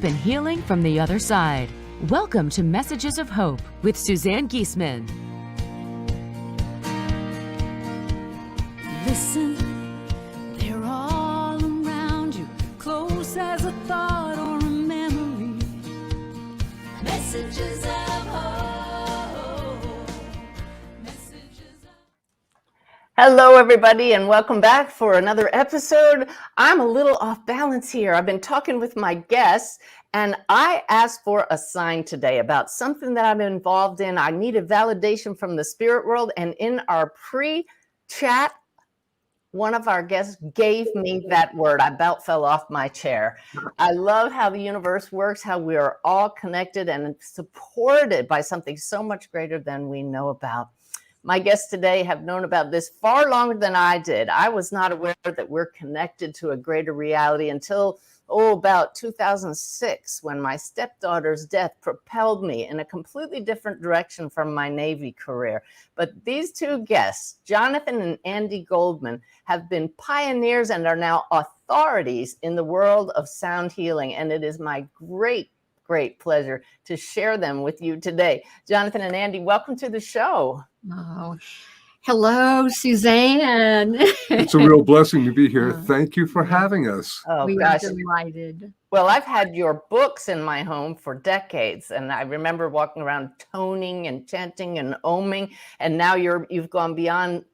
and healing from the other side. Welcome to Messages of Hope with Suzanne Giesemann. Listen, they're all around you, close as a thought or a memory. Messages of hope. Messages of... Hello, everybody, and welcome back for another episode. I'm a little off balance here. I've been talking with my guests, and I asked for a sign today about something that I'm involved in. I needed validation from the spirit world, and in our pre-chat, one of our guests gave me that word. I about fell off my chair. I love how the universe works, how we are all connected and supported by something so much greater than we know about. My guests today have known about this far longer than I did. I was not aware that we're connected to a greater reality until, about 2006, when my stepdaughter's death propelled me in a completely different direction from my Navy career. But these two guests, Jonathan and Andi Goldman, have been pioneers and are now authorities in the world of sound healing. And it is my great pleasure to share them with you today. Jonathan and Andi, welcome to the show. Oh, hello, Suzanne. It's a real blessing to be here. Thank you for having us. Oh, we gosh. are delighted. Well, I've had your books in my home for decades, and I remember walking around toning and chanting and oming, and now you've gone beyond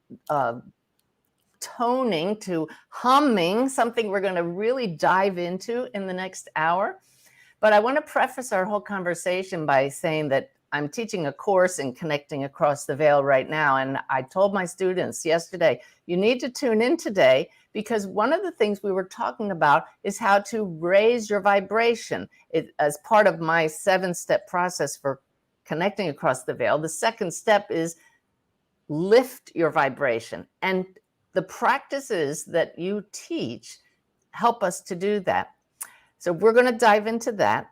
toning to humming, something we're going to really dive into in the next hour. But I want to preface our whole conversation by saying that I'm teaching a course in connecting across the veil right now. And I told my students yesterday, you need to tune in today, because one of the things we were talking about is how to raise your vibration. As part of my 7-step process for connecting across the veil, the second step is lift your vibration. And the practices that you teach help us to do that. So we're going to dive into that.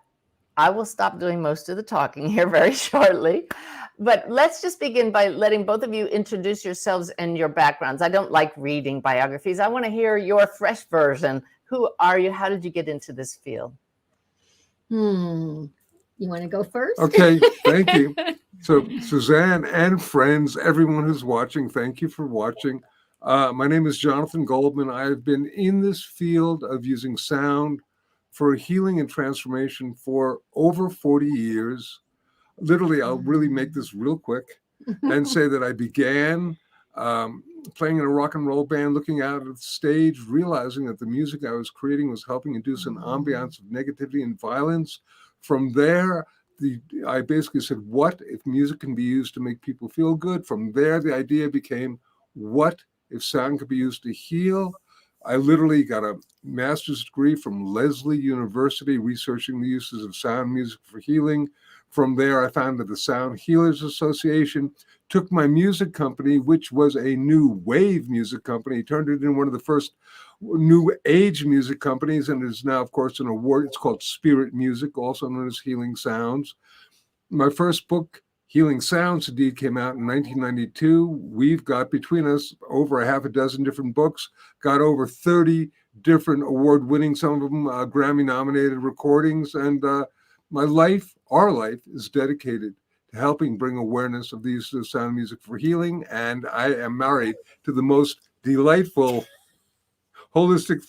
I will stop doing most of the talking here very shortly, but let's just begin by letting both of you introduce yourselves and your backgrounds. I don't like reading biographies. I want to hear your fresh version. Who are you? How did you get into this field? You want to go first? Okay, thank you. So Suzanne and friends, everyone who's watching, thank you for watching. My name is Jonathan Goldman. I've been in this field of using sound for healing and transformation for over 40 years. Literally, I'll really make this real quick and say that I began playing in a rock and roll band, looking out at the stage, realizing that the music I was creating was helping induce an ambiance of negativity and violence. From there, I basically said, what if music can be used to make people feel good? From there, the idea became, what if sound could be used to heal? I literally got a master's degree from Lesley University researching the uses of sound music for healing. From there, I founded the Sound Healers Association, took my music company, which was a new wave music company, turned it into one of the first new age music companies, and is now, of course, an award. It's called Spirit Music, also known as Healing Sounds. My first book, Healing Sounds, indeed, came out in 1992. We've got between us over a half a dozen different books, got over 30 different award-winning, some of them Grammy-nominated recordings. And my life, our life, is dedicated to helping bring awareness of these sound music for healing. And I am married to the most delightful, holistic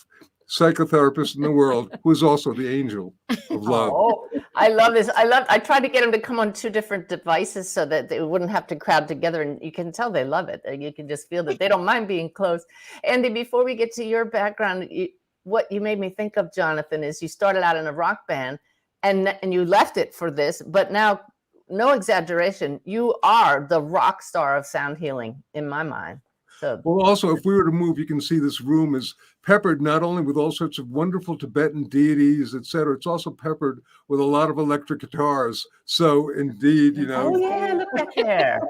psychotherapist in the world, who is also the angel of love. Oh, I love this. I tried to get them to come on 2 different devices so that they wouldn't have to crowd together, and you can tell they love it. You can just feel that they don't mind being close. Andi, before we get to your background, what you made me think of, Jonathan, is you started out in a rock band and you left it for this, but now, no exaggeration, you are the rock star of sound healing in my mind. So, well, also, if we were to move, you can see this room is peppered not only with all sorts of wonderful Tibetan deities, etc. It's also peppered with a lot of electric guitars. So, indeed, oh yeah, look at there.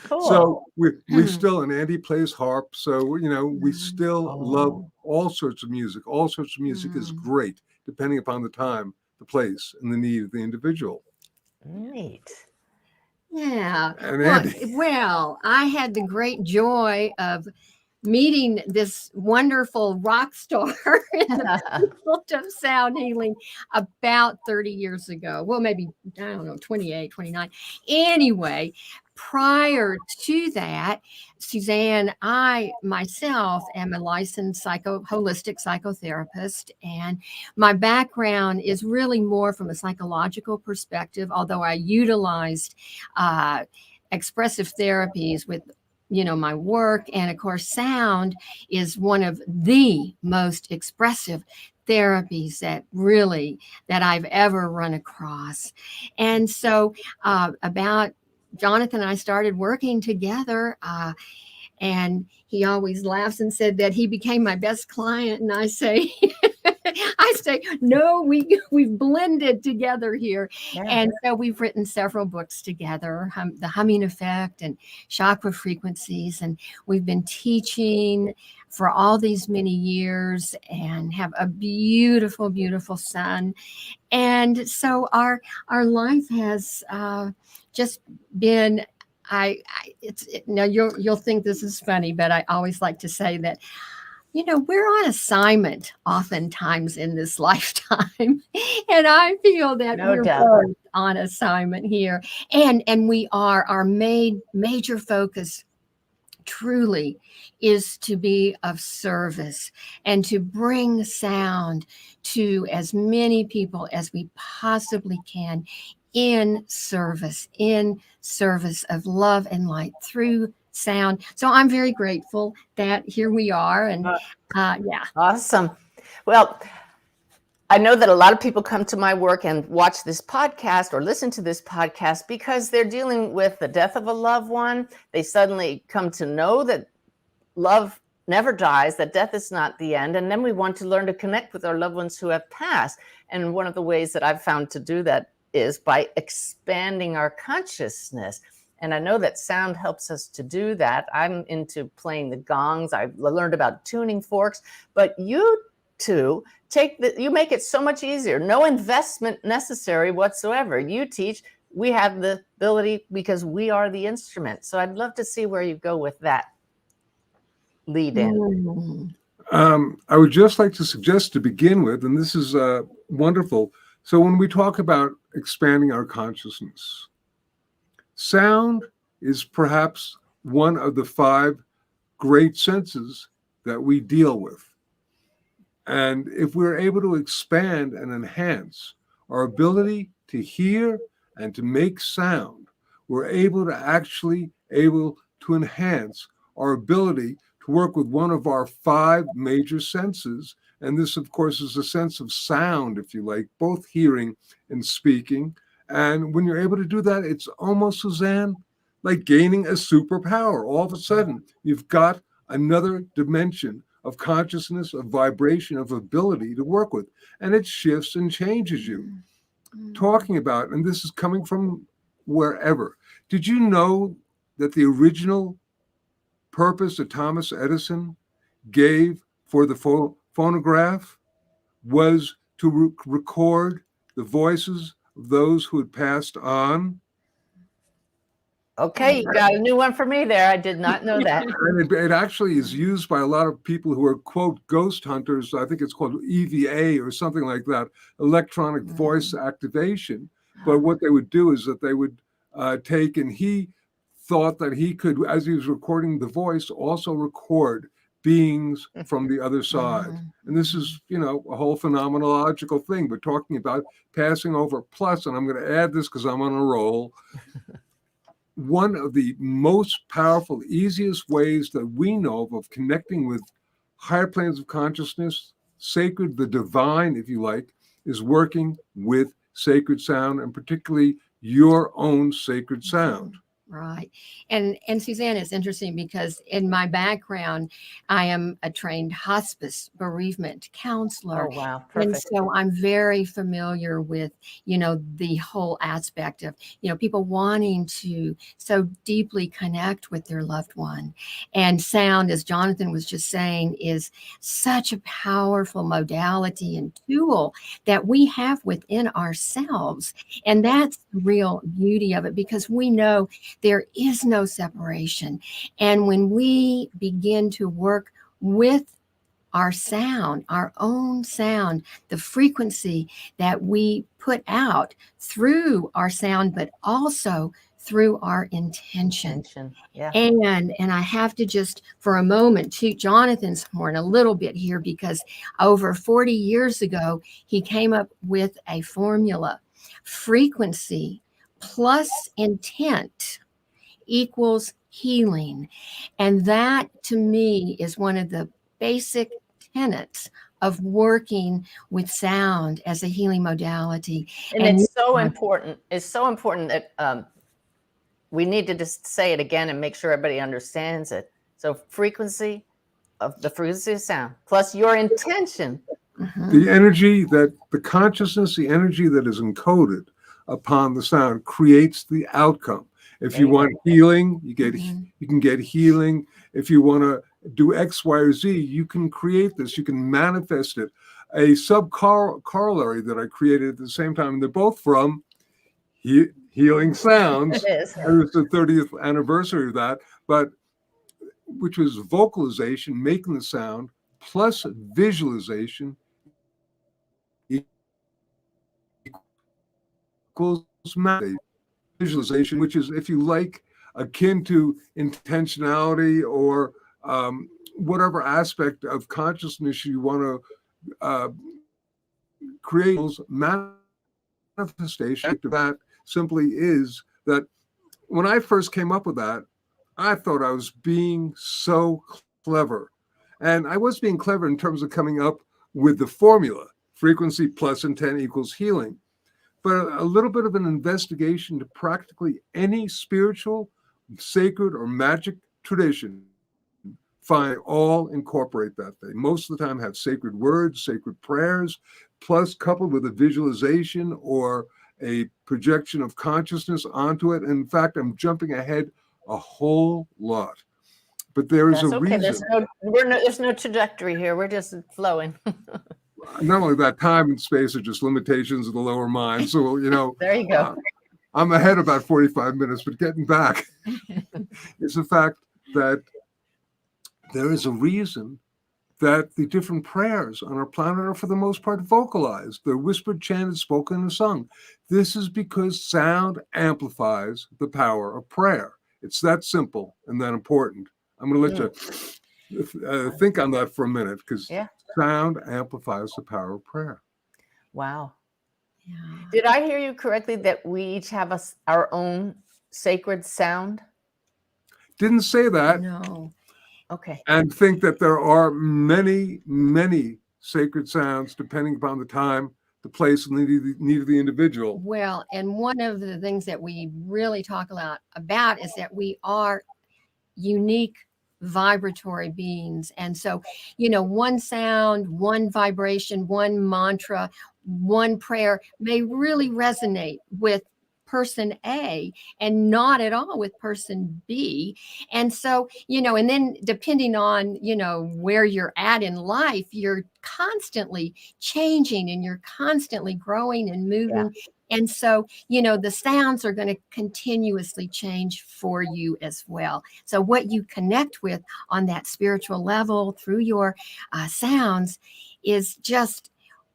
Cool. So we still, and Andi plays harp. So, we still love all sorts of music. All sorts of music is great, depending upon the time, the place, and the need of the individual. Neat. Yeah. And Andi. Well, I had the great joy of meeting this wonderful rock star in the field of sound healing about 30 years ago. Well, maybe, I don't know, 28, 29. Anyway, prior to that, Suzanne, I myself am a licensed holistic psychotherapist, and my background is really more from a psychological perspective, although I utilized expressive therapies with my work. And of course, sound is one of the most expressive therapies that I've ever run across. And so about Jonathan and I started working together, and he always laughs and said that he became my best client. And I say, no, we've blended together here. Yeah. And so we've written several books together, The Humming Effect and Chakra Frequencies. And we've been teaching for all these many years and have a beautiful, beautiful son. And so our life has just been, you'll think this is funny, but I always like to say that, we're on assignment oftentimes in this lifetime. And I feel that we're both on assignment here. And our major focus truly is to be of service and to bring sound to as many people as we possibly can in service of love and light through sound. So I'm very grateful that here we are. And yeah. Awesome. Well, I know that a lot of people come to my work and watch this podcast or listen to this podcast because they're dealing with the death of a loved one. They suddenly come to know that love never dies, that death is not the end. And then we want to learn to connect with our loved ones who have passed. And one of the ways that I've found to do that is by expanding our consciousness. And I know that sound helps us to do that. I'm into playing the gongs. I've learned about tuning forks, but you two you make it so much easier. No investment necessary whatsoever. You teach, we have the ability because we are the instrument. So I'd love to see where you go with that lead in. I would just like to suggest to begin with, and this is wonderful. So when we talk about expanding our consciousness, sound is perhaps one of the 5 great senses that we deal with. And if we're able to expand and enhance our ability to hear and to make sound, we're able to enhance our ability to work with one of our 5 major senses. And this, of course, is a sense of sound, if you like, both hearing and speaking. And when you're able to do that, it's almost, Suzanne, like gaining a superpower. All of a sudden, you've got another dimension of consciousness, of vibration, of ability to work with. And it shifts and changes you. Talking about, and this is coming from wherever, did you know that the original purpose that Thomas Edison gave for the phonograph was to record the voices of those who had passed on? Okay, you got a new one for me there. I did not know that. And it actually is used by a lot of people who are, quote, ghost hunters. I think it's called EVA or something like that, electronic voice activation. But what they would do is that they would take, and he thought that he could, as he was recording the voice, also record beings from the other side. And this is, a whole phenomenological thing, but talking about passing over. Plus, and I'm going to add this because I'm on a roll, one of the most powerful, easiest ways that we know of connecting with higher planes of consciousness, sacred, the divine, if you like, is working with sacred sound, and particularly your own sacred sound. Right. And Suzanne, it's interesting because in my background, I am a trained hospice bereavement counselor. Oh, wow. Perfect. And so I'm very familiar with, the whole aspect of, people wanting to so deeply connect with their loved one. And sound, as Jonathan was just saying, is such a powerful modality and tool that we have within ourselves. And that's the real beauty of it, because we know There is no separation. And when we begin to work with our sound, our own sound, the frequency that we put out through our sound, but also through our intention. Yeah. And I have to just for a moment toot Jonathan's horn a little bit here, because over 40 years ago, he came up with a formula: frequency plus intent equals healing. And that to me is one of the basic tenets of working with sound as a healing modality. And it's so important. It's so important that we need to just say it again and make sure everybody understands it. So frequency of sound plus your intention. The energy that the consciousness, the energy that is encoded upon the sound creates the outcome. If you want healing, you can get healing. If you want to do X, Y, or Z, you can create this. You can manifest it. A sub-corollary that I created at the same time, and they're both from Healing Sounds. It is. It was the 30th anniversary of that, but which was vocalization, making the sound, plus visualization equals meditation. Visualization, which is, if you like, akin to intentionality or whatever aspect of consciousness you want to create. Manifestation of that simply is that when I first came up with that, I thought I was being so clever. And I was being clever in terms of coming up with the formula: frequency plus intent equals healing. But a little bit of an investigation to practically any spiritual, sacred, or magic tradition, find all incorporate that. They most of the time have sacred words, sacred prayers, plus coupled with a visualization or a projection of consciousness onto it. And in fact, I'm jumping ahead a whole lot. But there is a reason. There's no trajectory here. We're just flowing. Not only that, time and space are just limitations of the lower mind. So, there you go. I'm ahead about 45 minutes, but getting back is the fact that there is a reason that the different prayers on our planet are for the most part vocalized. They're whispered, chanted, spoken, and sung. This is because sound amplifies the power of prayer. It's that simple and that important. I'm going to let you think on that for a minute, because sound amplifies the power of prayer. Wow. Yeah. Did I hear you correctly that we each have our own sacred sound? Didn't say that. No. Okay. And think that there are many, many sacred sounds depending upon the time, the place, and the need of the individual. Well, and one of the things that we really talk a lot about is that we are unique vibratory beings. And so, one sound, one vibration, one mantra, one prayer may really resonate with person A and not at all with person B. And so, and then depending on, where you're at in life, you're constantly changing and you're constantly growing and moving. Yeah. And so, the sounds are going to continuously change for you as well. So what you connect with on that spiritual level through your sounds is just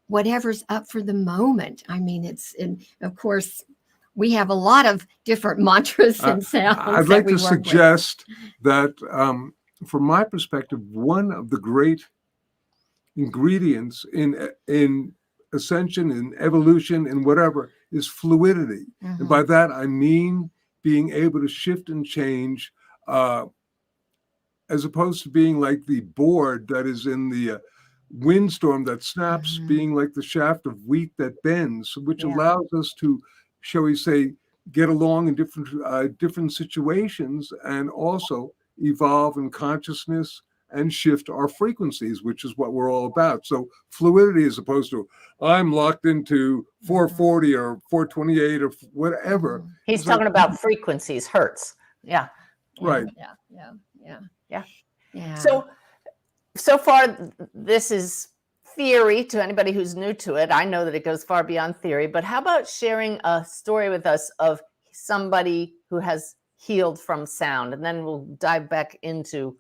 whatever's up for the moment. I mean, and of course, we have a lot of different mantras and sounds. I'd like to suggest that, from my perspective, one of the great ingredients in ascension, in evolution, in whatever, is fluidity. Mm-hmm. And by that, I mean being able to shift and change, as opposed to being like the board that is in the windstorm that snaps, being like the shaft of wheat that bends, which allows us to, shall we say, get along in different situations and also evolve in consciousness and shift our frequencies, which is what we're all about. So fluidity, as opposed to I'm locked into 440 or 428 or whatever. He's talking about frequencies, hertz. Yeah. Right. Yeah. So far, this is theory to anybody who's new to it. I know that it goes far beyond theory, but how about sharing a story with us of somebody who has healed from sound, and then we'll dive back into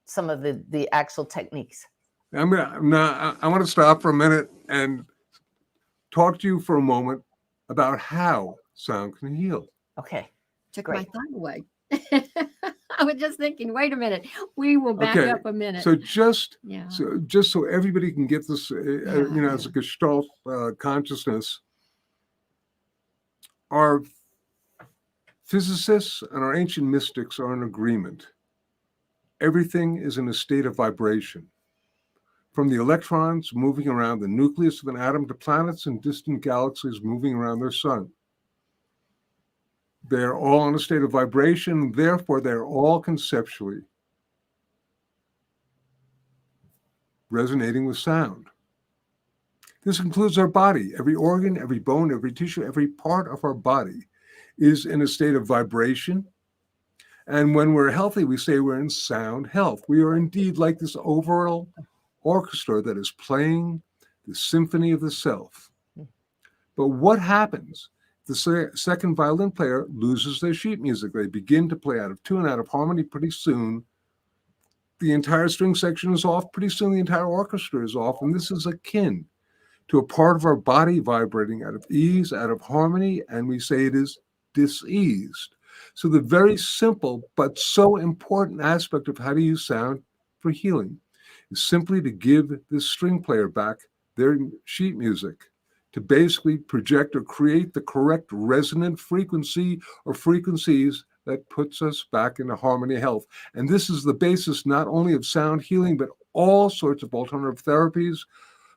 some of the actual techniques. I want to stop for a minute and talk to you for a moment about how sound can heal. Okay. Took Great. my thought away. I was just thinking, wait a minute, we will back up a minute. So just Yeah. so everybody can get this, as a Gestalt consciousness, our physicists and our ancient mystics are in agreement. Everything is in a state of vibration. From the electrons moving around the nucleus of an atom to planets and distant galaxies moving around their sun. They're all in a state of vibration, therefore they're all conceptually resonating with sound. This includes our body. Every organ, every bone, every tissue, every part of our body is in a state of vibration. And when we're healthy, we say we're in sound health. We are indeed like this overall orchestra that is playing the symphony of the self. But what happens? The second violin player loses their sheet music. They begin to play out of tune, out of harmony. Pretty soon, the entire string section is off. Pretty soon, the entire orchestra is off. And this is akin to a part of our body vibrating out of ease, out of harmony, and we say it is diseased. So the very simple but so important aspect of how to use sound for healing is simply to give the string player back their sheet music, to basically project or create the correct resonant frequency or frequencies that puts us back into harmony and health. And this is the basis not only of sound healing, but all sorts of alternative therapies,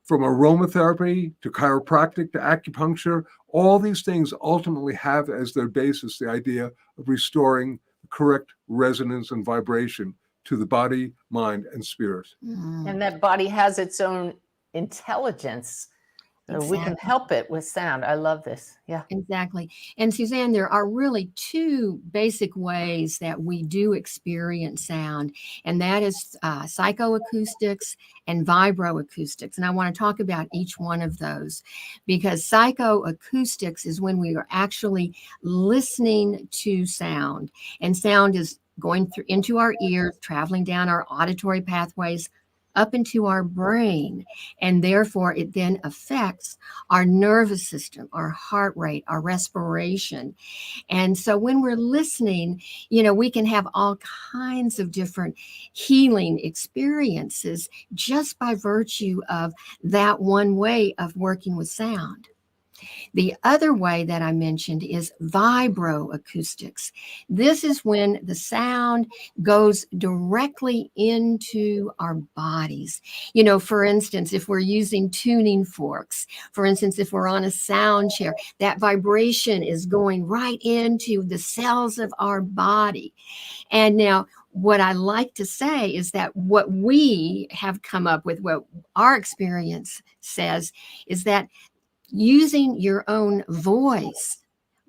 from aromatherapy to chiropractic to acupuncture. All these things ultimately have as their basis the idea of restoring the correct resonance and vibration to the body, mind, and spirit. And that body has its own intelligence. So we can help it with sound. I love this. Yeah. Exactly. And Suzanne, there are really two basic ways that we do experience sound, and that is psychoacoustics and vibroacoustics. And I want to talk about each one of those, because psychoacoustics is when we are actually listening to sound, and sound is going through into our ears, traveling down our auditory pathways up into our brain, and therefore it then affects our nervous system, our heart rate, our respiration. And so when we're listening, we can have all kinds of different healing experiences just by virtue of that one way of working with sound. The other way that I mentioned is vibroacoustics. This is when the sound goes directly into our bodies. For instance, if we're using tuning forks, for instance, if we're on a sound chair, that vibration is going right into the cells of our body. And now, what I like to say is that what we have come up with, what our experience says, is that using your own voice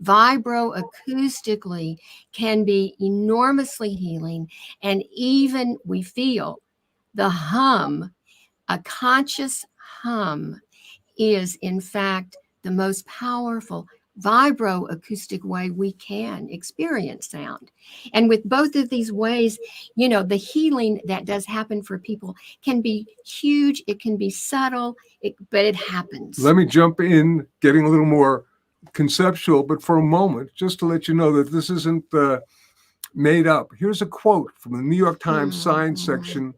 vibroacoustically can be enormously healing. And even we feel the hum, a conscious hum, is in fact the most powerful vibroacoustic way we can experience sound. And with both of these ways, the healing that does happen for people can be huge. It can be subtle, but it happens. Let me jump in, getting a little more conceptual, but for a moment, just to let you know that this isn't made up. Here's a quote from the New York Times Science section,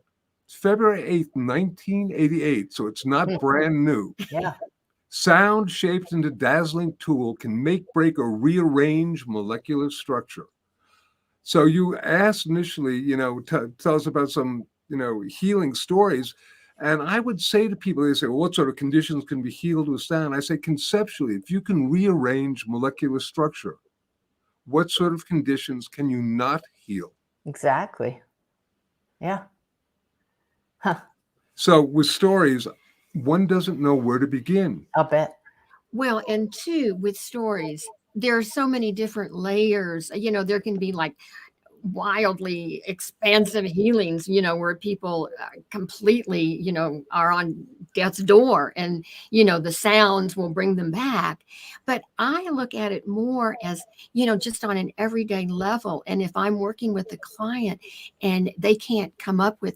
February 8th, 1988. So it's not brand new. Yeah. Sound shaped into dazzling tool can make, break, or rearrange molecular structure. So you asked initially, tell us about some, healing stories. And I would say to people, they say, well, what sort of conditions can be healed with sound? I say, conceptually, if you can rearrange molecular structure, what sort of conditions can you not heal? Exactly. Yeah. Huh. So with stories, one doesn't know where to begin. I'll bet. Well, and two, with stories, there are so many different layers. There can be like wildly expansive healings, where people completely, are on death's door, and, the sounds will bring them back. But I look at it more as, just on an everyday level. And if I'm working with a client and they can't come up with,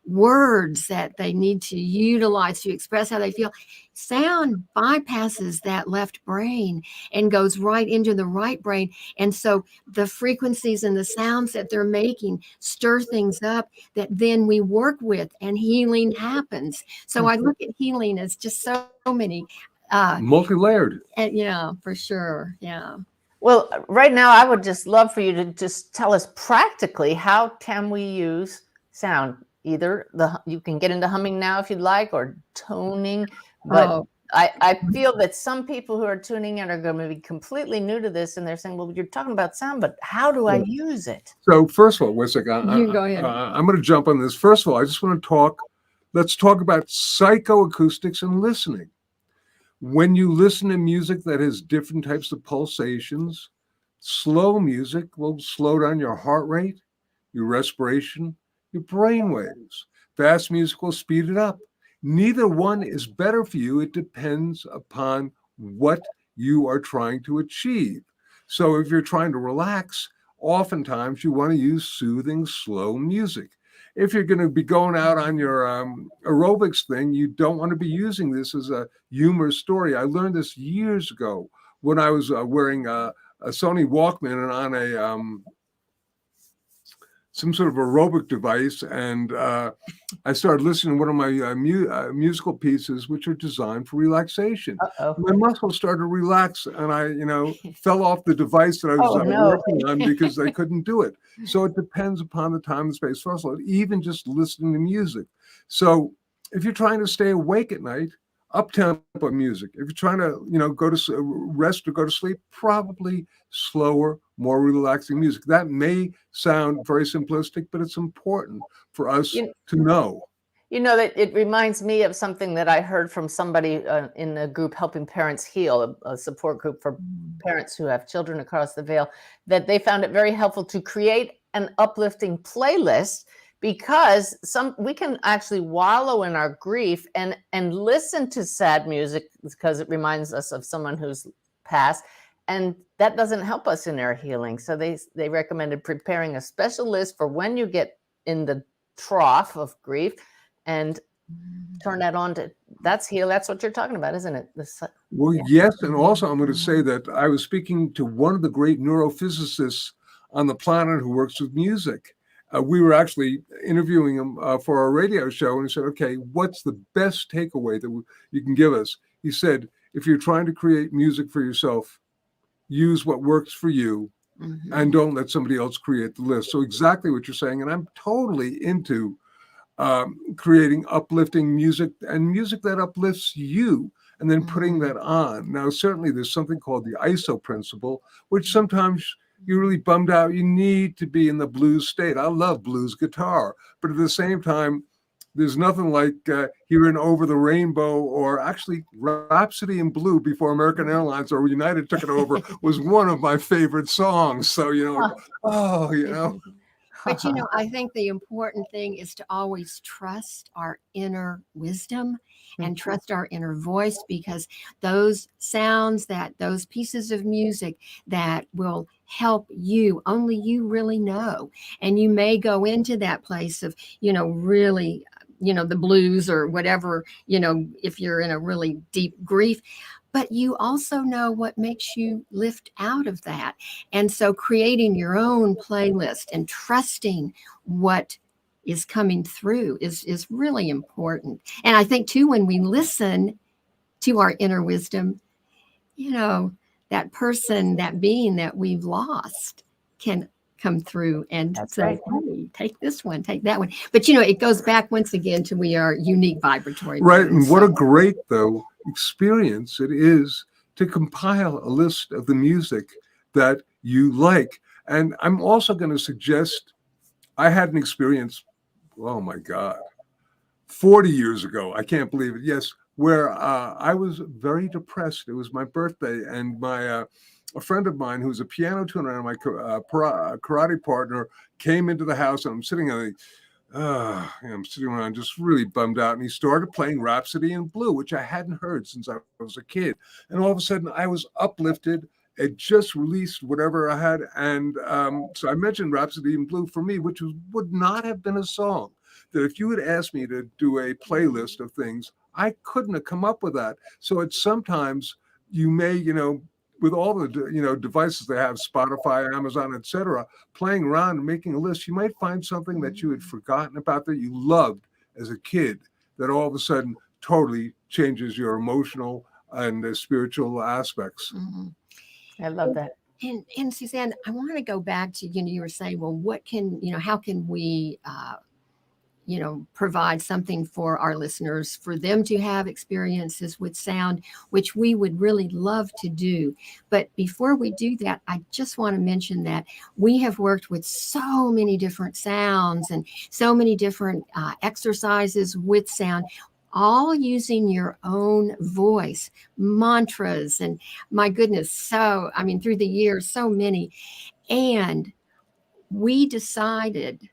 words that they need to utilize to express how they feel, sound bypasses that left brain and goes right into the right brain. And so the frequencies and the sounds that they're making stir things up that then we work with, and healing happens. So I look at healing as just so many multi-layered. and yeah, for sure. Yeah. Well, right now, I would just love for you to just tell us practically, how can we use sound? Either you can get into humming now if you'd like, or toning. But I feel that some people who are tuning in are going to be completely new to this, and they're saying, well, you're talking about sound, but how do I use it? So first of all, wait a second. You go ahead. I'm going to jump on this. First of all, I just want to let's talk about psychoacoustics and listening. When you listen to music that has different types of pulsations, slow music will slow down your heart rate, your respiration, your brain waves. Fast music will speed it up. Neither one is better for you. It depends upon what you are trying to achieve. So if you're trying to relax, oftentimes you want to use soothing, slow music. If you're going to be going out on your aerobics thing, you don't want to be using this as a humorous story. I learned this years ago when I was wearing a Sony Walkman and on a some sort of aerobic device, and I started listening to one of my musical pieces, which are designed for relaxation. My muscles started to relax, and I, fell off the device that I was working on because I couldn't do it. So it depends upon the time and space. First of all, even just listening to music. So if you're trying to stay awake at night, up-tempo music. If you're trying to, go to rest or go to sleep, probably slower, more relaxing music. That may sound very simplistic, but it's important for us to know. That it reminds me of something that I heard from somebody in a group helping parents heal, a support group for parents who have children across the veil, that they found it very helpful to create an uplifting playlist, because we can actually wallow in our grief and listen to sad music because it reminds us of someone who's passed, and that doesn't help us in our healing. So they recommended preparing a special list for when you get in the trough of grief, and turn that on to that's what you're talking about, isn't it? Well, yes, and also I'm going to say that I was speaking to one of the great neurophysicists on the planet who works with music. We were actually interviewing him for our radio show, and he said, okay, what's the best takeaway that you can give us? He said, if you're trying to create music for yourself, use what works for you, and don't let somebody else create the list. So exactly what you're saying, and I'm totally into creating uplifting music, and music that uplifts you, and then putting that on. Now, certainly there's something called the ISO principle, which sometimes you're really bummed out. You need to be in the blues state. I love blues guitar, but at the same time, there's nothing like hearing Over the Rainbow, or actually Rhapsody in Blue before American Airlines or United took it over was one of my favorite songs. So, But, I think the important thing is to always trust our inner wisdom and trust our inner voice, because those sounds, those pieces of music that will help you, only you really know. And you may go into that place of, really, the blues or whatever, if you're in a really deep grief. But you also know what makes you lift out of that. And so creating your own playlist and trusting what is coming through is really important. And I think too, when we listen to our inner wisdom, that person, that being that we've lost can come through and say, hey, take this one, take that one. But, it goes back once again to we are unique vibratory. Right. And what a great, though, experience it is to compile a list of the music that you like. And I'm also going to suggest, I had an experience, oh my God, 40 years ago. I can't believe it. Yes, where I was very depressed. It was my birthday, and my a friend of mine who's a piano tuner and my karate partner came into the house, and I'm sitting on I'm sitting around just really bummed out. And he started playing Rhapsody in Blue, which I hadn't heard since I was a kid. And all of a sudden, I was uplifted. It just released whatever I had. And so I mentioned Rhapsody in Blue for me, which would not have been a song that if you had asked me to do a playlist of things, I couldn't have come up with that. So it's sometimes you may, with all the devices they have, Spotify, Amazon, etc., playing around and making a list, you might find something that you had forgotten about that you loved as a kid that all of a sudden totally changes your emotional and spiritual aspects. Mm-hmm. I love that. And Suzanne, I want to go back to, you were saying, well, how can we provide something for our listeners, for them to have experiences with sound, which we would really love to do. But before we do that, I just want to mention that we have worked with so many different sounds and so many different exercises with sound, all using your own voice, mantras, and my goodness, through the years, so many. And we decided,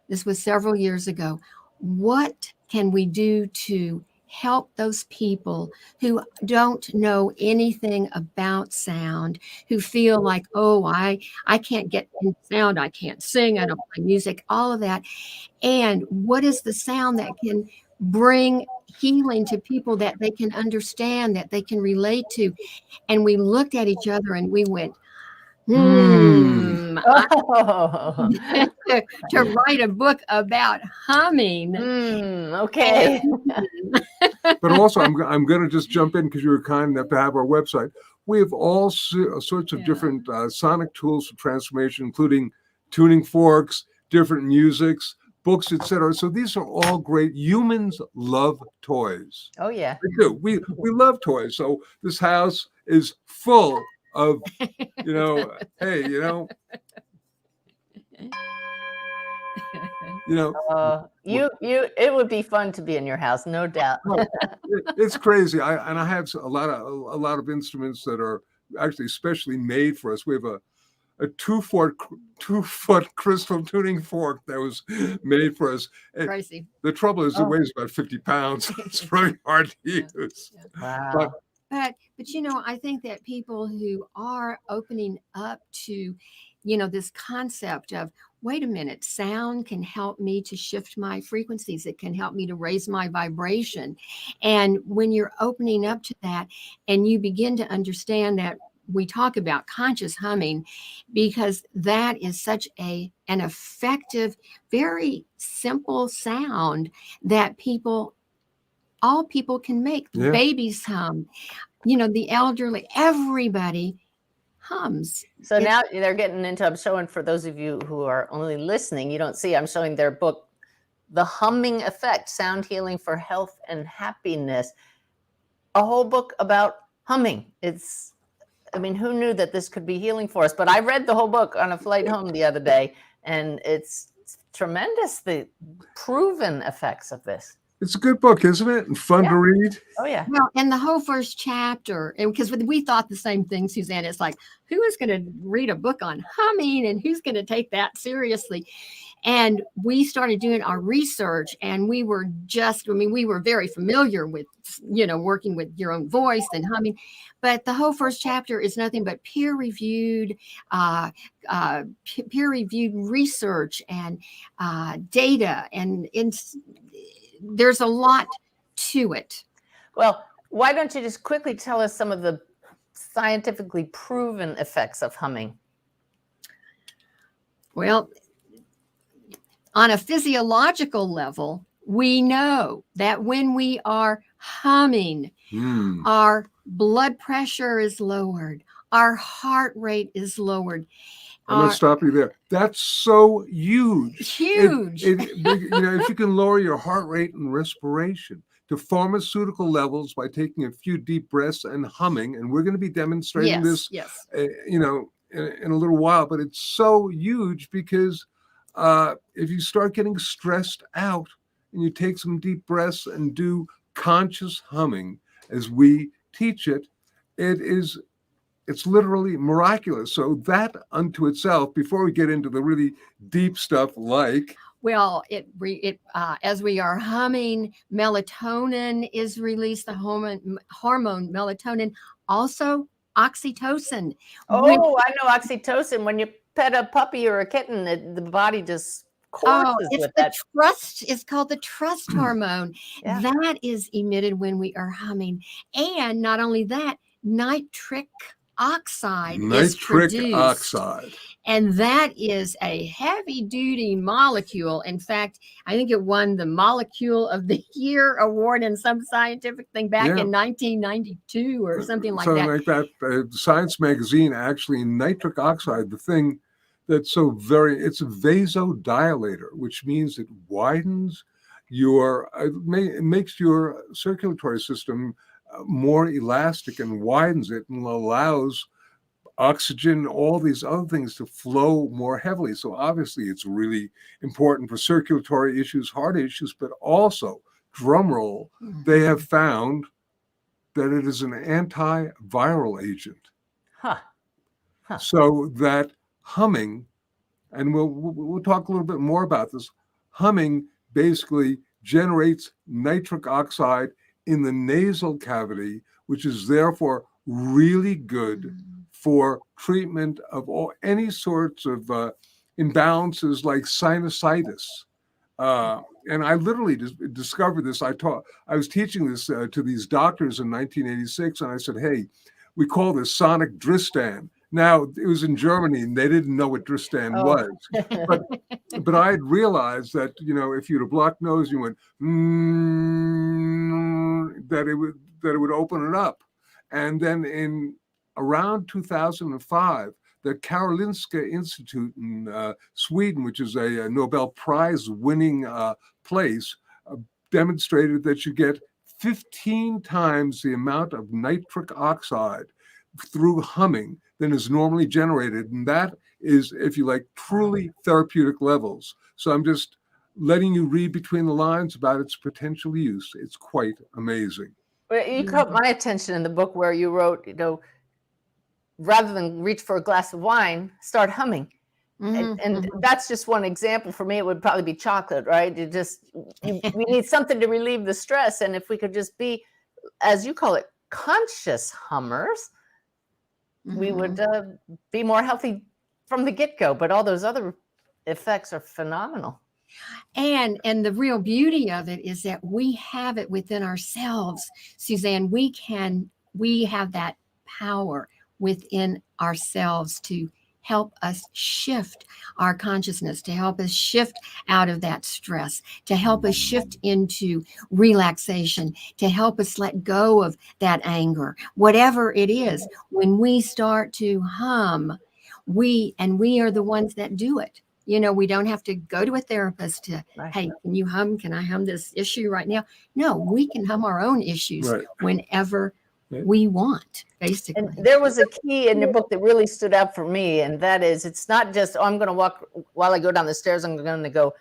this was several years ago, what can we do to help those people who don't know anything about sound, who feel like, oh, I can't get in sound, I can't sing, I don't play music, all of that. And what is the sound that can bring healing to people that they can understand, that they can relate to? And we looked at each other and we went, Oh. to write a book about humming. Okay. But also, I'm going to just jump in because you were kind enough to have our website. We have all sorts of different sonic tools for transformation, including tuning forks, different musics, books, etc. So these are all great. Humans love toys. Oh yeah, they do. We love toys. So this house is full of, it would be fun to be in your house, no doubt. It's crazy. I have a lot of instruments that are actually specially made for us. We have a 2-foot crystal tuning fork that was made for us. Crazy. The trouble is it weighs about 50 pounds. It's very hard to use. Wow. But I think that people who are opening up to, this concept of, wait a minute, sound can help me to shift my frequencies. It can help me to raise my vibration. And when you're opening up to that and you begin to understand that, we talk about conscious humming because that is such an effective, very simple sound that all people can make. Yeah. Babies hum, the elderly, everybody hums. So now they're getting into, I'm showing, for those of you who are only listening, you don't see, I'm showing their book, The Humming Effect, Sound Healing for Health and Happiness. A whole book about humming. Who knew that this could be healing for us? But I read the whole book on a flight home the other day, and it's tremendous, the proven effects of this. It's a good book, isn't it? And fun to read. Oh, yeah. Well, and the whole first chapter, and because we thought the same thing, Suzanne, it's like, who is going to read a book on humming and who's going to take that seriously? And we started doing our research, and we were very familiar with, working with your own voice and humming. But the whole first chapter is nothing but peer-reviewed research and data. And there's a lot to it. Well, why don't you just quickly tell us some of the scientifically proven effects of humming? Well, on a physiological level, we know that when we are humming, our blood pressure is lowered, our heart rate is lowered. I'm going to stop you there. That's so huge. Huge. If you can lower your heart rate and respiration to pharmaceutical levels by taking a few deep breaths and humming, and we're going to be demonstrating this, in a little while, but it's so huge because if you start getting stressed out and you take some deep breaths and do conscious humming as we teach it, it's literally miraculous. So that unto itself, before we get into the really deep stuff like, well, as we are humming, melatonin is released, the hormone melatonin, also oxytocin. Oh, I know oxytocin. When you pet a puppy or a kitten, the body just courses it's with the that. trust. It's called the trust hormone. Yeah. That is emitted when we are humming. And not only that, nitric oxide is produced. And that is a heavy duty molecule. In fact, I think it won the Molecule of the Year award in some scientific thing back in 1992 or something like that. Like that. Science magazine, actually, nitric oxide, the thing that's it's a vasodilator, which means it widens it makes your circulatory system more elastic and widens it and allows oxygen, all these other things to flow more heavily. So obviously it's really important for circulatory issues, heart issues, but also, drum roll, they have found that it is an antiviral agent. So that humming, and we'll talk a little bit more about this, humming basically generates nitric oxide in the nasal cavity, which is therefore really good for treatment of any sorts of imbalances like sinusitis. And I literally discovered this. I was teaching this to these doctors in 1986, and I said, hey, we call this sonic Dristan. Now, it was in Germany, and they didn't know what Dristan was. But I had realized that, if you had a blocked nose, you went, that it would open it up. And then in around 2005, the Karolinska Institute in Sweden, which is a Nobel Prize winning place, demonstrated that you get 15 times the amount of nitric oxide through humming than is normally generated. And that is, if you like, truly therapeutic levels. So I'm just letting you read between the lines about its potential use. It's quite amazing. Well, you caught my attention in the book where you wrote, rather than reach for a glass of wine, start humming. And that's just one example. For me, it would probably be chocolate, right? We need something to relieve the stress. And if we could just be, as you call it, conscious hummers, we would be more healthy from the get-go. But all those other effects are phenomenal. And the real beauty of it is that we have it within ourselves, Suzanne. We have that power within ourselves to help us shift our consciousness, to help us shift out of that stress, to help us shift into relaxation, to help us let go of that anger, whatever it is. When we start to hum, we are the ones that do it. We don't have to go to a therapist to, hey, can you hum? Can I hum this issue right now? No, we can hum our own issues whenever we want, basically. And there was a key in your book that really stood out for me, and that is, it's not just, I'm going to walk while I go down the stairs, I'm going to go,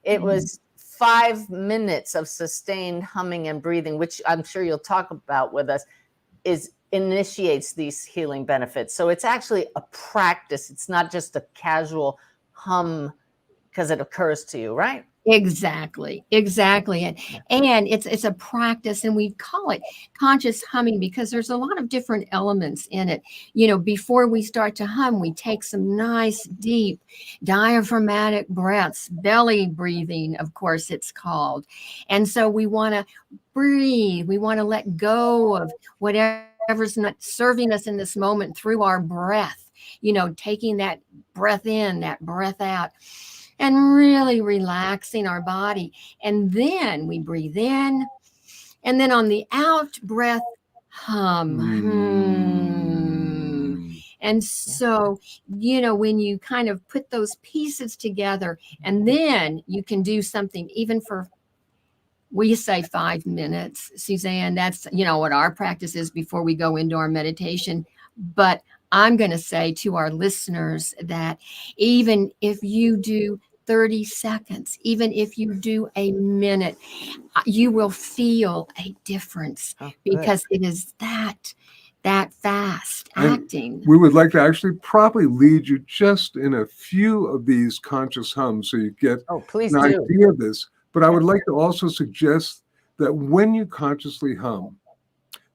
It was 5 minutes of sustained humming and breathing, which I'm sure you'll talk about with us, initiates these healing benefits. So it's actually a practice. It's not just a casual hum because it occurs to you, right? Exactly. And it's a practice, and we call it conscious humming because there's a lot of different elements in it. Before we start to hum, we take some nice, deep diaphragmatic breaths, belly breathing, of course it's called. And so we want to breathe. We want to let go of whatever's not serving us in this moment through our breath, taking that breath in, that breath out, and really relaxing our body. And then we breathe in, and then on the out breath, hum. And so, when you kind of put those pieces together, and then you can do something even for, we say 5 minutes, Suzanne, that's, what our practice is before we go into our meditation. But I'm going to say to our listeners that even if you do 30 seconds, even if you do a minute, you will feel a difference because it is that fast acting. We would like to actually probably lead you just in a few of these conscious hums so you get please an do. idea of this. But I would like to also suggest that when you consciously hum,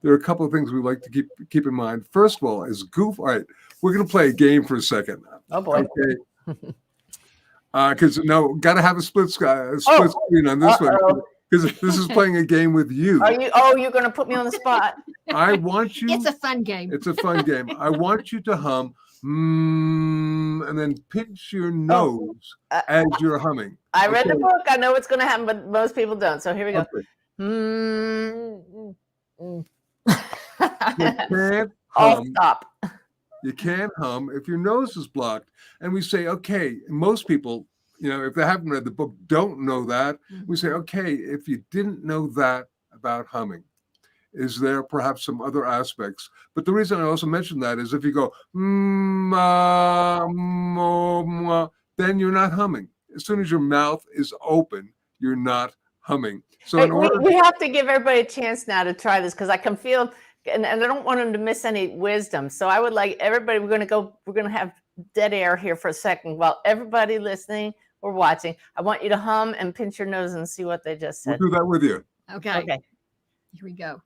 there are a couple of things we like to keep in mind. First of all, as goof. All right, we're going to play a game for a second. Oh boy. Okay. Because got to have a split screen on this one. Because this is playing a game with you. You're going to put me on the spot. I want you. It's a fun game. It's a fun game. I want you to hum, and then pinch your nose as you're humming. I read the book. I know what's going to happen, but most people don't. So here we go. You can't hum. Stop. You can't hum if your nose is blocked. And we say, okay, most people, if they haven't read the book, don't know that. We say, okay, if you didn't know that about humming, is there perhaps some other aspects? But the reason I also mentioned that is if you go, then you're not humming. As soon as your mouth is open, you're not humming. So we have to give everybody a chance now to try this because I can feel, and I don't want them to miss any wisdom. So I would like everybody, we're going to have dead air here for a second while everybody listening or watching. I want you to hum and pinch your nose and see what they just said. We'll do that with you. Okay. Okay. Here we go.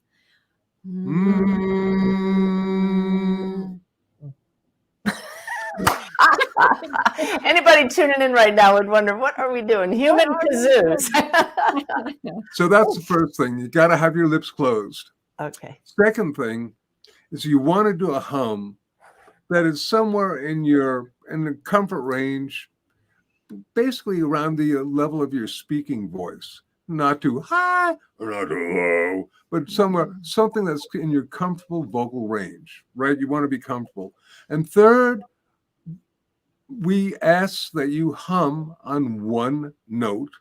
Anybody tuning in right now would wonder, what are we doing? Human kazoos. So that's the first thing. You got to have your lips closed. Okay. Second thing is you want to do a hum that is somewhere in the comfort range, basically around the level of your speaking voice. Not too high or not too low, but something that's in your comfortable vocal range, right? You want to be comfortable. And third, we ask that you hum on one note,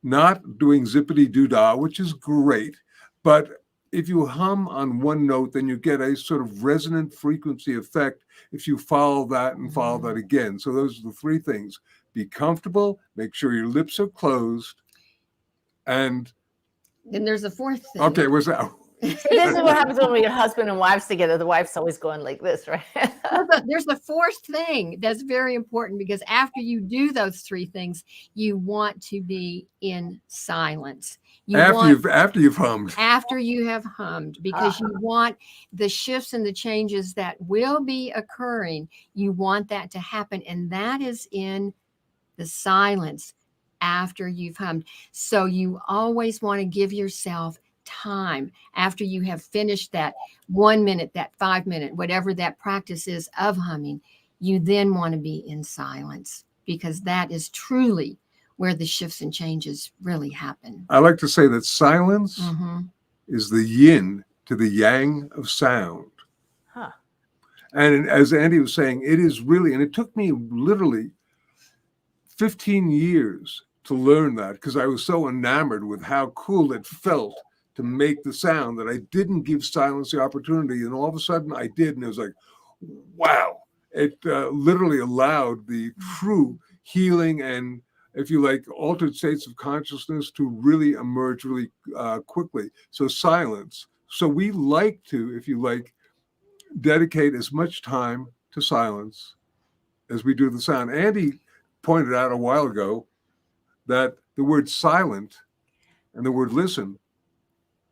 not doing zippity-doo-dah, which is great. But if you hum on one note, then you get a sort of resonant frequency effect if you follow that and follow that again. So those are the three things. Be comfortable, make sure your lips are closed, and then there's a fourth thing. Okay, what's that? This is what happens when we get husband and wives together. The wife's always going like this, right? There's the fourth thing that's very important because after you do those three things, you want to be in silence. After you've hummed. After you have hummed, because you want the shifts and the changes that will be occurring. You want that to happen, and that is in the silence after you've hummed. So you always want to give yourself time after you have finished that 1 minute, that 5 minute, whatever that practice is of humming. You then want to be in silence because that is truly where the shifts and changes really happen. I like to say that silence is the yin to the yang of sound. And as Andi was saying, it is really, and it took me literally 15 years to learn that because I was so enamored with how cool it felt to make the sound that I didn't give silence the opportunity. And all of a sudden I did. And it was like, wow, it literally allowed the true healing and, if you like, altered states of consciousness to really emerge really quickly. So silence. So we like to, if you like, dedicate as much time to silence as we do the sound. Andi pointed out a while ago that the word silent and the word listen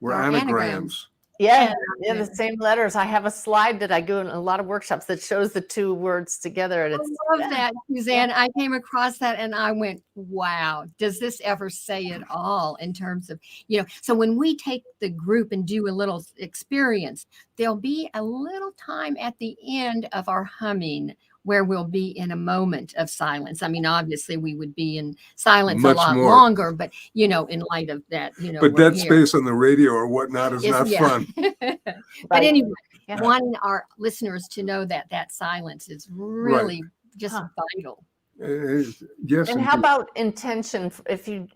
were anagrams. Yeah, the same letters. I have a slide that I do in a lot of workshops that shows the two words together. And it's, I love that, Suzanne. I came across that and I went, wow, does this ever say it all in terms of, so when we take the group and do a little experience, there'll be a little time at the end of our humming where we'll be in a moment of silence. I mean, obviously we would be in silence Much a lot more. longer, but in light of that, But that space on the radio or whatnot is not fun. But anyway, wanting our listeners to know that that silence is really just vital. Yes. And how about intention? If you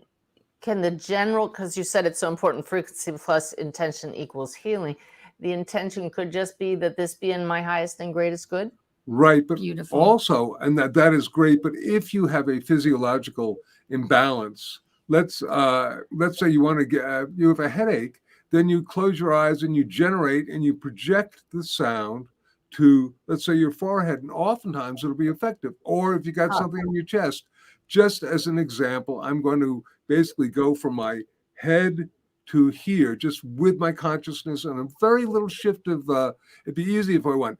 can, the general, because you said it's so important, frequency plus intention equals healing. The intention could just be that this be in my highest and greatest good. Right, but Beautiful. also, and that is great. But if you have a physiological imbalance, let's say you want to get you have a headache, then you close your eyes and you generate and you project the sound to, let's say, your forehead, and oftentimes it'll be effective. Or if you got something in your chest, just as an example, I'm going to basically go from my head to here, just with my consciousness and a very little shift of. It'd be easy if I went.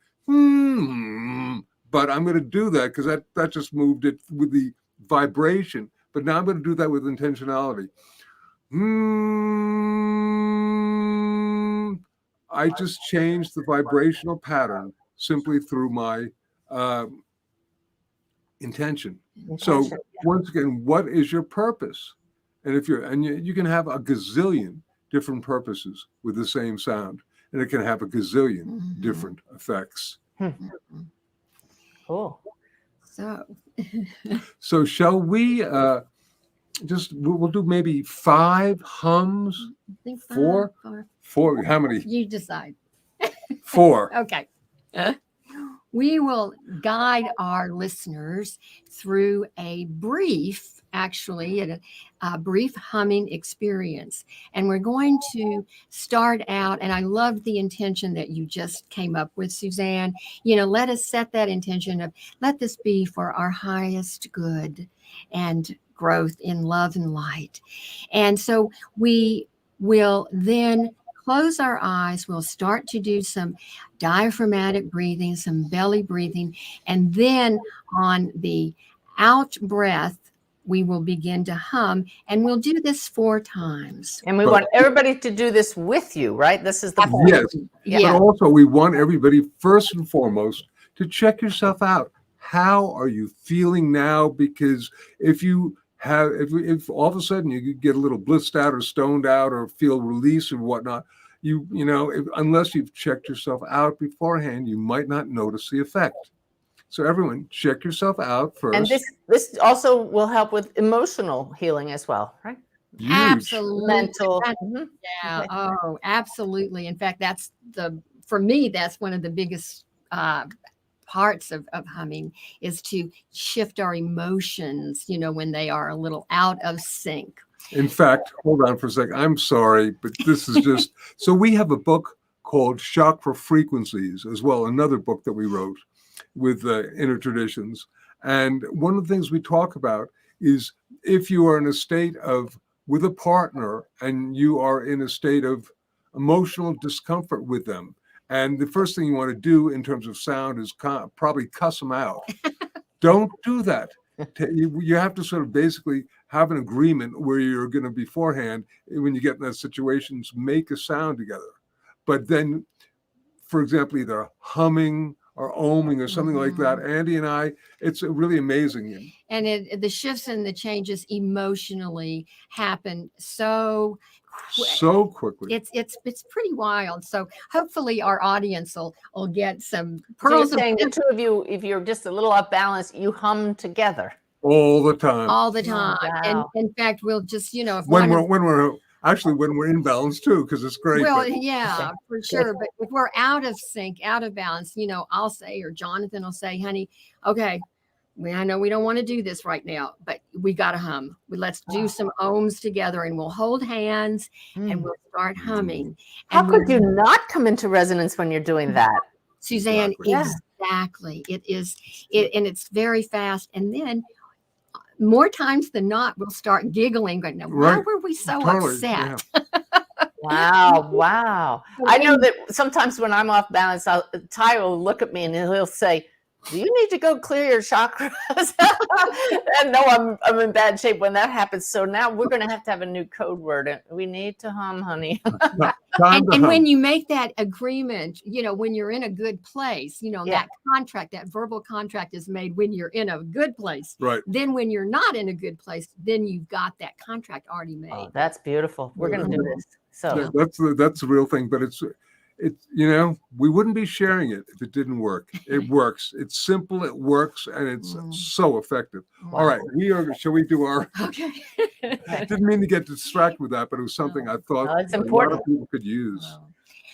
But I'm going to do that because that just moved it with the vibration. But now I'm going to do that with intentionality. I just changed the vibrational pattern simply through my intention. So once again, what is your purpose? And if you can have a gazillion different purposes with the same sound, and it can have a gazillion different effects. Cool. So shall we we'll do maybe 5 hums? I think Four? Four. How many? You decide. 4. Okay. We will guide our listeners through a brief humming experience. And we're going to start out, and I loved the intention that you just came up with, Suzanne. Let us set that intention of, let this be for our highest good and growth in love and light. And so we will then close our eyes. We'll start to do some diaphragmatic breathing, some belly breathing, and then on the out breath, we will begin to hum, and we'll do this 4 times. And we want everybody to do this with you, right? This is the point. Yes. Yeah. But also we want everybody, first and foremost, to check yourself out. How are you feeling now? Because if all of a sudden you get a little blissed out or stoned out or feel release or whatnot, unless you've checked yourself out beforehand, you might not notice the effect. So everyone, check yourself out first. And this also will help with emotional healing as well, right? Huge. Absolutely. Mental. Yeah. Oh, absolutely. In fact, for me, that's one of the biggest parts of humming, is to shift our emotions, when they are a little out of sync. In fact, hold on for a second. I'm sorry, but this is just, so we have a book called Chakra Frequencies as well, another book that we wrote with Inner Traditions. And one of the things we talk about is if you are in a state with a partner and you are in a state of emotional discomfort with them, and the first thing you want to do in terms of sound is probably cuss them out. Don't do that. You have to sort of basically have an agreement where you're going to beforehand, when you get in those situations, make a sound together. But then, for example, either humming or oming or something like that. Andi and I, it's really amazing. And the shifts and the changes emotionally happen so quickly. It's pretty wild. So hopefully our audience will get some So pearls. you're saying the two of you, if you're just a little off balance, you hum together all the time. All the time. Wow. And in fact, we'll just, if when we're in balance too, because it's great. Well, yeah, for sure. But if we're out of sync, out of balance, I'll say, or Jonathan will say, honey, okay, I know we don't want to do this right now, but we got to hum. Let's do some ohms together, and we'll hold hands and we'll start humming. How And could you not come into resonance when you're doing that? Suzanne, Exactly. exactly. It is, and it's very fast. And then more times than not, we'll start giggling. But now, why Right. were we so Totally, upset? yeah. Wow. I know that sometimes when I'm off balance, Ty will look at me and he'll say, do you need to go clear your chakras? And no, I'm in bad shape when that happens. So now we're going to have a new code word. We need to hum, honey. And when you make that agreement, when you're in a good place, that contract, that verbal contract is made when you're in a good place. Right. Then when you're not in a good place, then you've got that contract already made. Oh, that's beautiful. We're going to do this. So That's the real thing, but it's we wouldn't be sharing it if it didn't work. It works. It's simple, it works, and it's so effective. All right, shall we do our Okay. didn't mean to get distracted with that, but it was something I thought it's a lot important. of people could use.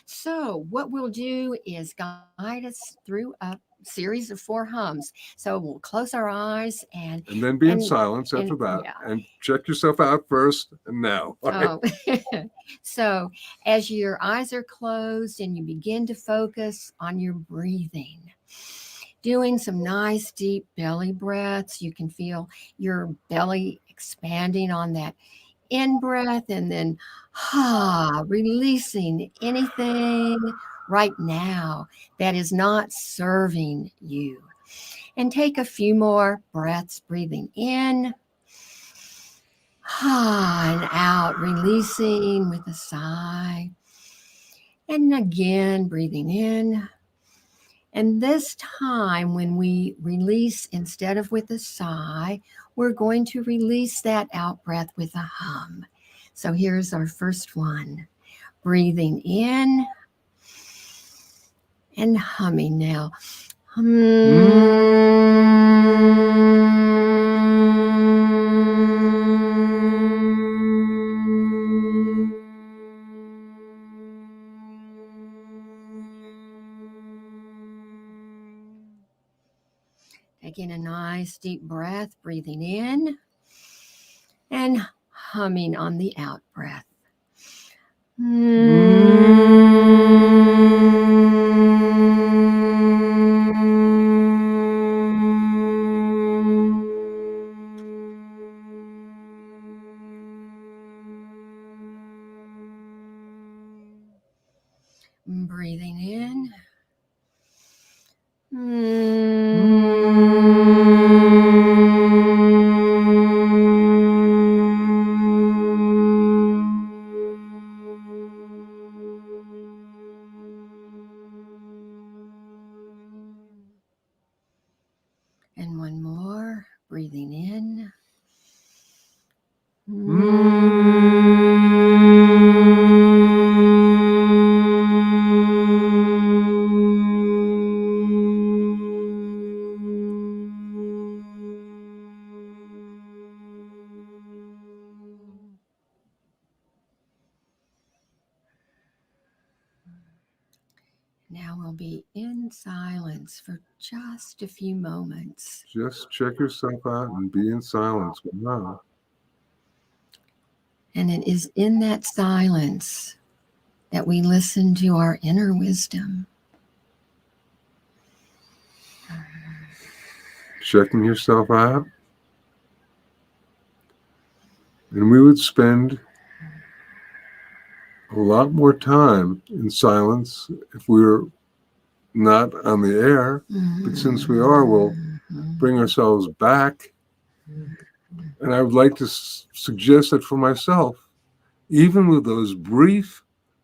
So what we'll do is guide us through a series of 4 hums. So we'll close our eyes and then be in and silence and after that, yeah. and check yourself out first and now. Oh, so as your eyes are closed and you begin to focus on your breathing, doing some nice deep belly breaths, you can feel your belly expanding on that in breath, and then releasing anything right now that is not serving you. And take a few more breaths, breathing in and out, releasing with a sigh. And again, breathing in. And this time, when we release instead of with a sigh, we're going to release that out breath with a hum. So here's our first one. Breathing in and humming now. Taking a nice deep breath, breathing in and humming on the out breath. Breathing in. And one more, breathing in. Now we'll be in silence for just a few moments. Just check yourself out and be in silence. Wow. And it is in that silence that we listen to our inner wisdom. Checking yourself out. And we would spend a lot more time in silence if we were not on the air. But since we are, we'll bring ourselves back. And I would like to suggest that for myself, even with those brief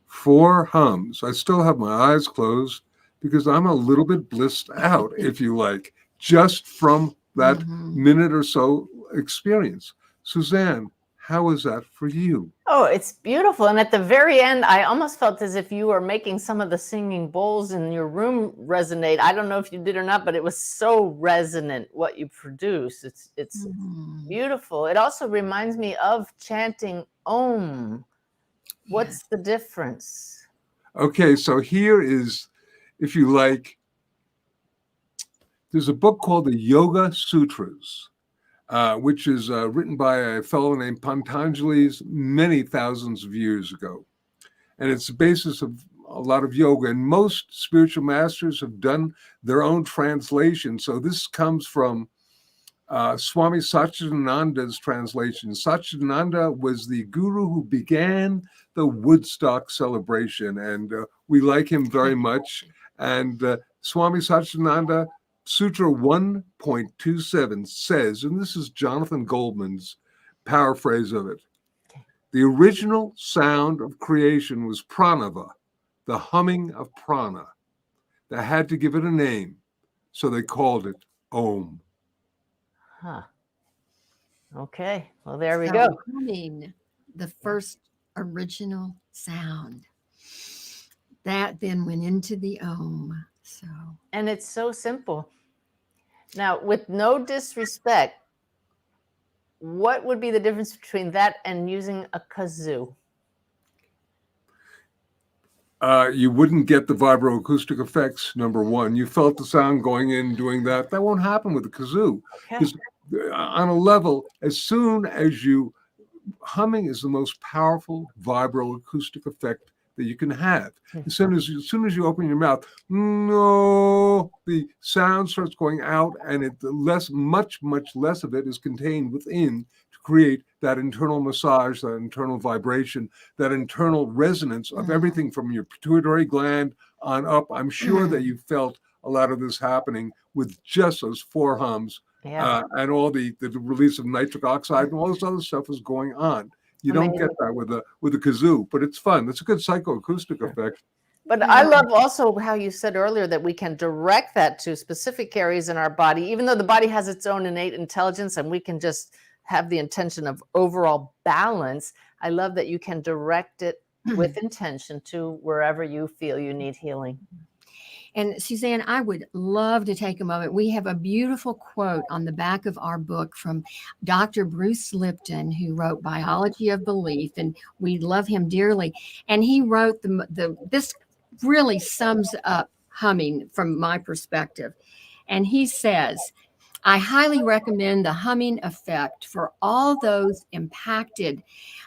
4 hums, I still have my eyes closed because I'm a little bit blissed out, if you like, just from that minute or so experience. Suzanne, how is that for you? Oh, it's beautiful. And at the very end, I almost felt as if you were making some of the singing bowls in your room resonate. I don't know if you did or not, but it was so resonant what you produce. It's beautiful. It also reminds me of chanting Om. What's the difference? Okay, so here is, if you like, there's a book called the Yoga Sutras, which is written by a fellow named Patanjali's many thousands of years ago. And it's the basis of a lot of yoga. And most spiritual masters have done their own translation. So this comes from Swami Satchidananda's translation. Satchidananda was the guru who began the Woodstock celebration, and we like him very much. And Swami Satchidananda, Sutra 1.27 says, and this is Jonathan Goldman's paraphrase of it, the original sound of creation was pranava, the humming of prana. They had to give it a name, so they called it Om. Huh. Okay. Well, there we go. Humming, the first original sound. That then went into the Om. So. And it's so simple. Now, with no disrespect, what would be the difference between that and using a kazoo? You wouldn't get the vibroacoustic effects, number one. You felt the sound going in, doing that. That won't happen with the kazoo. Okay. Because on a level, as soon as you, humming is the most powerful vibroacoustic effect that you can have. As soon as you open your mouth, no, the sound starts going out, and much less of it is contained within to create that internal massage, that internal vibration, that internal resonance of everything from your pituitary gland on up. I'm sure that you felt a lot of this happening with just those 4 hums. Yeah. And all the release of nitric oxide and all this other stuff is going on. You don't get that with a kazoo, but it's fun. It's a good psychoacoustic effect. But I love also how you said earlier that we can direct that to specific areas in our body, even though the body has its own innate intelligence, and we can just have the intention of overall balance. I love that you can direct it with intention to wherever you feel you need healing. And Suzanne, I would love to take a moment. We have a beautiful quote on the back of our book from Dr. Bruce Lipton, who wrote Biology of Belief, and we love him dearly. And he wrote this really sums up humming from my perspective. And he says, I highly recommend the humming effect for all those impacted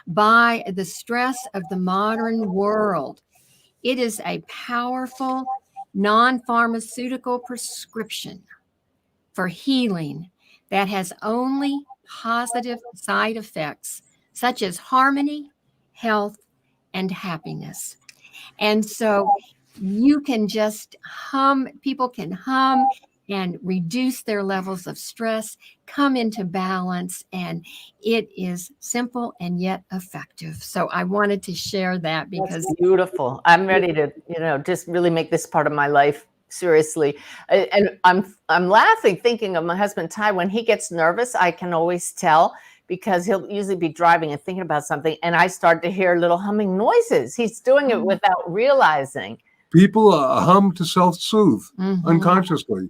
by the stress of the modern world. It is a powerful non-pharmaceutical prescription for healing that has only positive side effects, such as harmony, health, and happiness. And so you can just hum, people can hum and reduce their levels of stress, come into balance, and it is simple and yet effective. So I wanted to share that because that's beautiful. I'm ready to, just really make this part of my life. Seriously. And I'm laughing, thinking of my husband, Ty. When he gets nervous, I can always tell because he'll usually be driving and thinking about something. And I start to hear little humming noises. He's doing it without realizing. People hum to self-soothe unconsciously.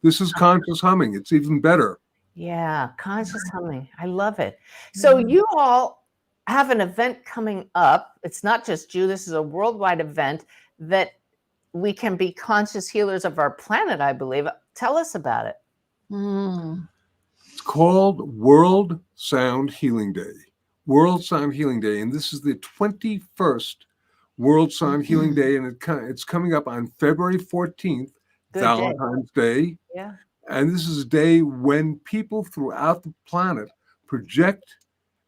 This is conscious humming. It's even better. Yeah, conscious humming. I love it. So you all have an event coming up. It's not just you. This is a worldwide event that we can be conscious healers of our planet, I believe. Tell us about it. It's called World Sound Healing Day. World Sound Healing Day. And this is the 21st World Sound Healing Day. And it's coming up on February 14th. Good Valentine's Day. Yeah. And this is a day when people throughout the planet project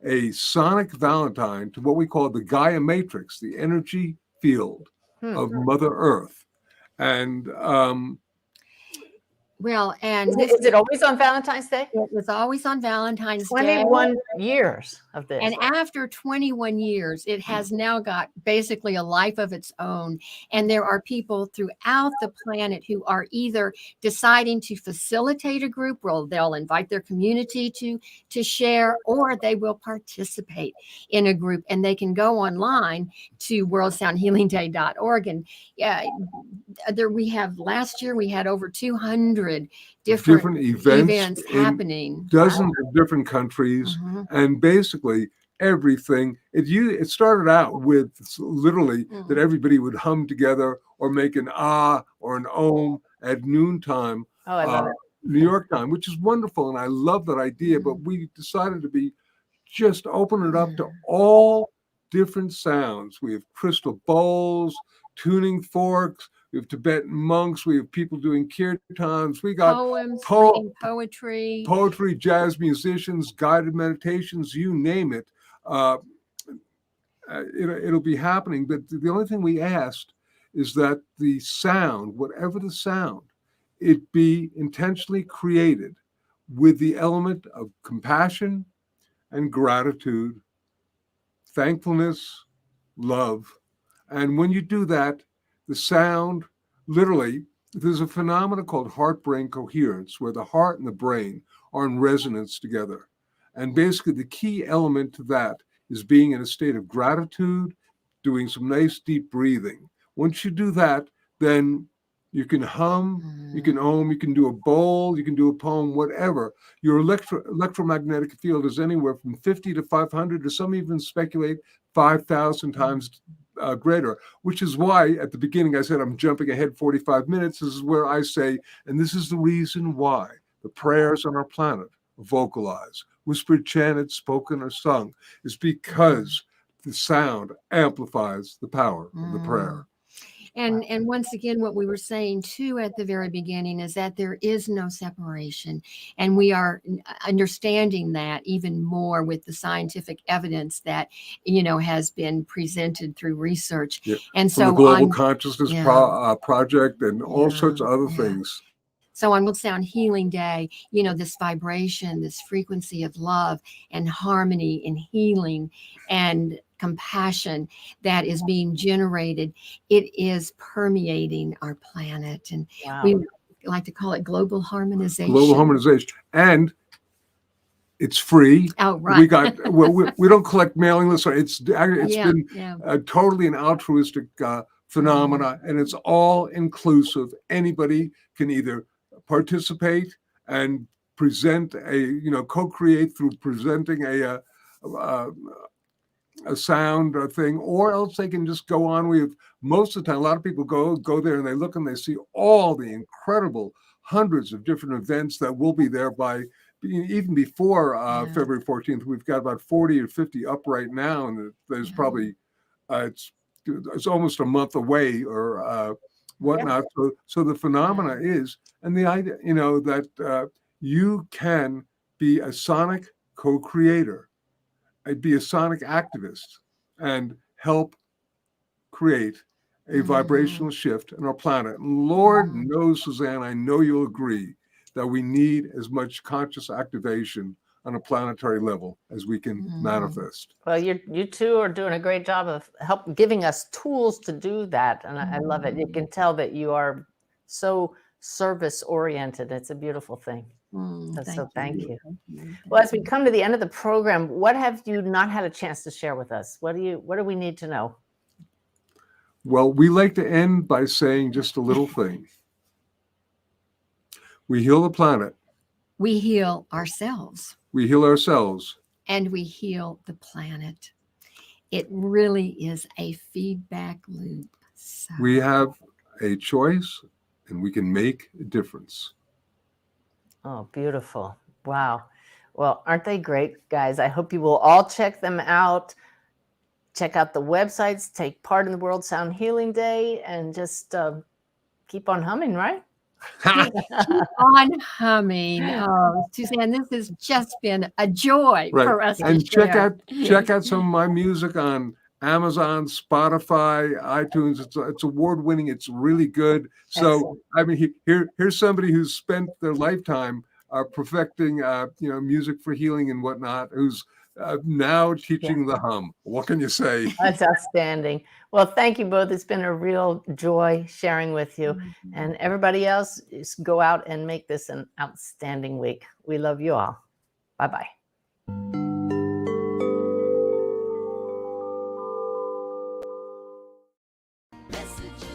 a sonic Valentine to what we call the Gaia Matrix, the energy field of Mother Earth. And is it always on Valentine's Day? It was always on Valentine's 21 Day. years of this. And after 21 years, it has now got basically a life of its own. And there are people throughout the planet who are either deciding to facilitate a group where they'll invite their community to share, or they will participate in a group. And they can go online to worldsoundhealingday.org. And last year we had over 200 different events happening, dozens of different countries, and basically everything. It started out with literally that everybody would hum together or make an ah or an om at noontime, I love it. New York time, which is wonderful, and I love that idea. But we decided to just open it up to all different sounds. We have crystal bowls, tuning forks. We have Tibetan monks. We have people doing kirtans. We got poems, poetry, jazz musicians, guided meditations, you name it. It'll be happening. But the only thing we asked is that the sound, whatever the sound, it be intentionally created with the element of compassion and gratitude, thankfulness, love. And when you do that, the sound, literally, there's a phenomenon called heart-brain coherence, where the heart and the brain are in resonance together. And basically, the key element to that is being in a state of gratitude, doing some nice deep breathing. Once you do that, then you can hum, you can om, you can do a bowl, you can do a poem, whatever. Your electromagnetic field is anywhere from 50 to 500, or some even speculate 5,000 times greater, which is why at the beginning I said I'm jumping ahead 45 minutes. This is where I say, and this is the reason why the prayers on our planet, vocalized, whispered, chanted, spoken, or sung, is because the sound amplifies the power of the prayer. And once again, what we were saying too at the very beginning is that there is no separation, and we are understanding that even more with the scientific evidence that has been presented through research. Yeah. And From so the Global Consciousness yeah. Project and all sorts of other Yeah. things. So on World Sound Healing Day, this vibration, this frequency of love and harmony and healing and compassion that is being generated, it is permeating our planet. And Wow. we like to call it global harmonization. Global harmonization. And it's free. Oh, right. We got we don't collect mailing lists. It's been totally an altruistic phenomena, and it's all inclusive. Anybody can either participate and present co-create through presenting a sound thing, or else they can just go on. Most of the time, a lot of people go there and they look and they see all the incredible hundreds of different events that will be there by even before February 14th. We've got about 40 or 50 up right now, and there's probably it's almost a month away or whatnot. So the phenomena is, and the idea, that you can be a sonic co-creator, be a sonic activist, and help create a vibrational shift in our planet. Lord knows, Suzanne, I know you'll agree that we need as much conscious activation on a planetary level as we can manifest. Well, you two are doing a great job of giving us tools to do that, and I love it. You can tell that you are so service oriented. It's a beautiful thing. Thank you. Well, as we come to the end of the program, what have you not had a chance to share with us? What do we need to know? Well, we like to end by saying just a little thing. We heal the planet. We heal ourselves. We heal ourselves. And we heal the planet. It really is a feedback loop. So. We have a choice, and we can make a difference. Oh, beautiful. Wow. Well, aren't they great, guys? I hope you will all check them out. Check out the websites, take part in the World Sound Healing Day, and just keep on humming, right? Keep on humming. Oh, Suzanne, this has just been a joy for us to share. Check out some of my music on Amazon, Spotify, iTunes. It's award-winning. It's really good. So, here's somebody who's spent their lifetime perfecting, music for healing and whatnot, who's now teaching the hum. What can you say? That's outstanding. Well, thank you both. It's been a real joy sharing with you. And everybody else, just go out and make this an outstanding week. We love you all. Bye-bye. Messages